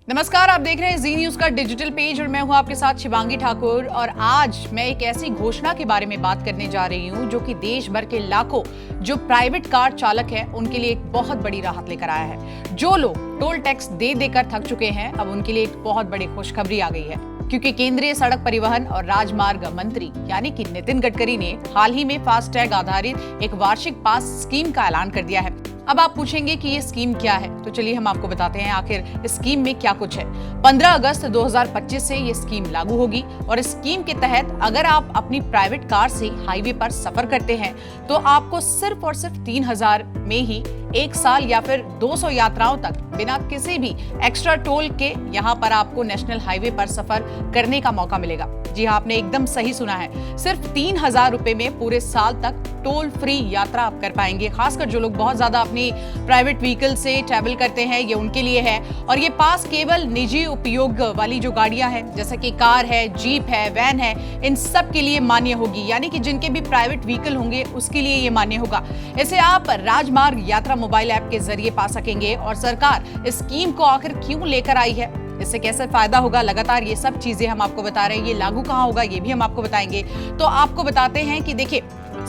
नमस्कार, आप देख रहे हैं जी न्यूज का डिजिटल पेज और मैं हूं आपके साथ शिवांगी ठाकुर। और आज मैं एक ऐसी घोषणा के बारे में बात करने जा रही हूं जो कि देश भर के लाखों जो प्राइवेट कार चालक हैं उनके लिए एक बहुत बड़ी राहत लेकर आया है। जो लोग टोल टैक्स दे देकर थक चुके हैं, अब उनके लिए एक बहुत बड़ी खुशखबरी आ गई है, क्योंकि केंद्रीय सड़क परिवहन और राजमार्ग मंत्री यानी कि नितिन गडकरी ने हाल ही में फास्टैग आधारित एक वार्षिक पास स्कीम का ऐलान कर दिया है। अब आप पूछेंगे कि ये स्कीम क्या है, तो चलिए हम आपको बताते हैं आखिर इस स्कीम में क्या कुछ है। 15 अगस्त 2025 से ये स्कीम लागू होगी और इस स्कीम के तहत अगर आप अपनी प्राइवेट कार से हाईवे पर सफर करते हैं तो आपको सिर्फ और सिर्फ 3000 में ही 1 साल या फिर 200 यात्राओं तक बिना किसी भी एक्स्ट्रा टोल के यहाँ पर आपको नेशनल हाईवे पर सफर करने का मौका मिलेगा। जी हाँ, आपने एकदम सही सुना है, सिर्फ 3000 रुपए में पूरे साल तक टोल फ्री यात्रा आप कर पाएंगे। खासकर जो लोग बहुत ज्यादा अपनी प्राइवेट व्हीकल से ट्रैवल करते हैं, ये उनके लिए है। और ये पास केवल निजी उपयोग वाली जो गाड़ियां हैं, जैसे कि कार है, जीप है, वैन है, इन सब के लिए मान्य होगी, यानी कि जिनके भी प्राइवेट व्हीकल होंगे उसके लिए ये मान्य होगा। इसे आप राजमार्ग यात्रा मोबाइल ऐप के जरिए पा सकेंगे। और सरकार इस स्कीम को आखिर क्यों लेकर आई है, इससे कैसे फायदा होगा, लगातार ये सब चीजें हम आपको बता रहे हैं। ये लागू कहाँ होगा ये भी हम आपको बताएंगे। तो आपको बताते हैं कि देखिए,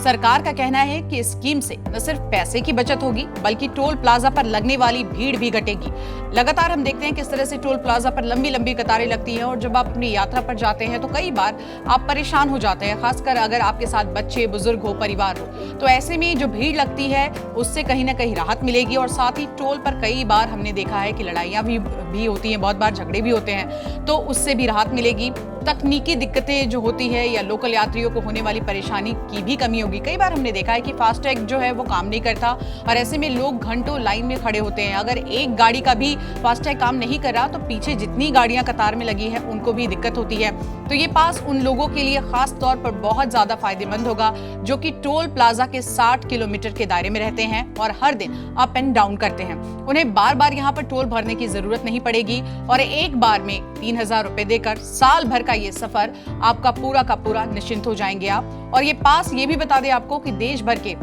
सरकार का कहना है कि इस स्कीम से न सिर्फ पैसे की बचत होगी बल्कि टोल प्लाजा पर लगने वाली भीड़ भी घटेगी। लगातार हम देखते हैं किस तरह से टोल प्लाजा पर लंबी लंबी कतारें लगती हैं और जब आप अपनी यात्रा पर जाते हैं तो कई बार आप परेशान हो जाते हैं, खासकर अगर आपके साथ बच्चे, बुजुर्ग हो, परिवार हो। तो ऐसे में जो भीड़ लगती है उससे कहीं ना कहीं राहत मिलेगी। और साथ ही टोल पर कई बार हमने देखा है कि लड़ाइयां भी होती हैं, बहुत बार झगड़े भी होते हैं, तो उससे भी राहत मिलेगी। तकनीकी दिक्कतें जो होती है या लोकल यात्रियों को होने वाली परेशानी की भी कमी होगी। कई बार हमने देखा है कि फास्टैग जो है वो काम नहीं करता और ऐसे में लोग घंटों लाइन में खड़े होते हैं। अगर एक गाड़ी का भी फास्टैग काम नहीं कर रहा तो पीछे जितनी गाड़ियां कतार में लगी है उनको भी दिक्कत होती है। तो ये पास उन लोगों के लिए खास तौर पर बहुत ज्यादा फायदेमंद होगा जो कि टोल प्लाजा के 60 किलोमीटर के दायरे में रहते हैं और हर दिन अप एंड डाउन करते हैं। उन्हें बार बार यहाँ पर टोल भरने की जरूरत नहीं पड़ेगी और एक बार में 3000 रुपए देकर साल भर का ये सफर आपका पूरा का पूरा निश्चिंत हो जाएंगे आप। और ये पास ये भी बता दें आपको कि देश भर के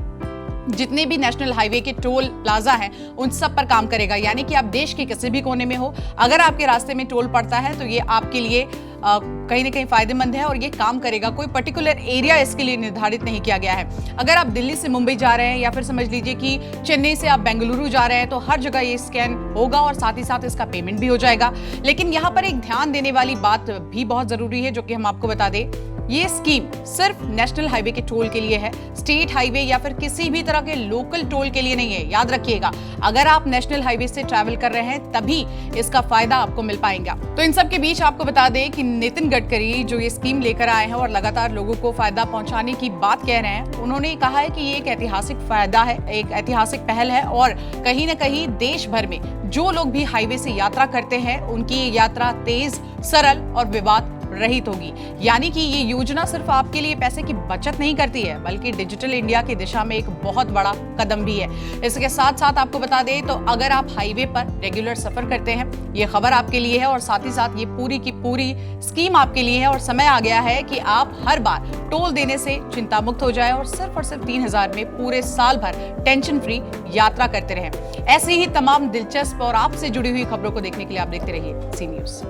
जितने भी नेशनल हाईवे के टोल प्लाजा हैं उन सब पर काम करेगा, यानी कि आप देश के किसी भी कोने में हो, अगर आपके रास्ते में टोल पड़ता है तो ये आपके लिए कहीं ना कहीं फायदेमंद है और ये काम करेगा। कोई पर्टिकुलर एरिया इसके लिए निर्धारित नहीं किया गया है। अगर आप दिल्ली से मुंबई जा रहे हैं या फिर समझ लीजिए कि चेन्नई से आप बेंगलुरु जा रहे हैं तो हर जगह ये स्कैन होगा और साथ ही साथ इसका पेमेंट भी हो जाएगा। लेकिन यहाँ पर एक ध्यान देने वाली बात भी बहुत जरूरी है जो कि हम आपको बता दें, ये स्कीम सिर्फ नेशनल हाईवे के टोल के लिए है, स्टेट हाईवे या फिर किसी भी तरह के लोकल टोल के लिए नहीं है। याद रखिएगा, अगर आप नेशनल हाईवे से ट्रैवल कर रहे हैं तभी इसका फायदा आपको मिल पाएगा। तो इन सब के बीच आपको बता दें कि नितिन गडकरी जो ये स्कीम लेकर आए हैं और लगातार लोगों को फायदा पहुंचाने की बात कह रहे हैं, उन्होंने कहा है कि ये एक ऐतिहासिक फायदा है, एक ऐतिहासिक पहल है और कहीं ना कहीं देश भर में जो लोग भी हाईवे से यात्रा करते हैं उनकी ये यात्रा तेज, सरल और विवाद रहित होगी। यानी कि ये योजना सिर्फ आपके लिए पैसे की बचत नहीं करती है बल्कि डिजिटल इंडिया की दिशा में एक बहुत बड़ा कदम भी है। इसके साथ साथ आपको बता दें तो अगर आप हाईवे पर रेगुलर सफर करते हैं, ये खबर आपके लिए है और साथ ही साथ ये पूरी की पूरी स्कीम आपके लिए है। और समय आ गया है कि आप हर बार टोल देने से चिंता मुक्त हो जाए और सिर्फ 3000 में पूरे साल भर टेंशन फ्री यात्रा करते रहें। ऐसे ही तमाम दिलचस्प और आपसे जुड़ी हुई खबरों को देखने के लिए आप देखते रहिए जी न्यूज।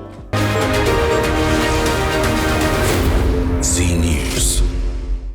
जी न्यूज।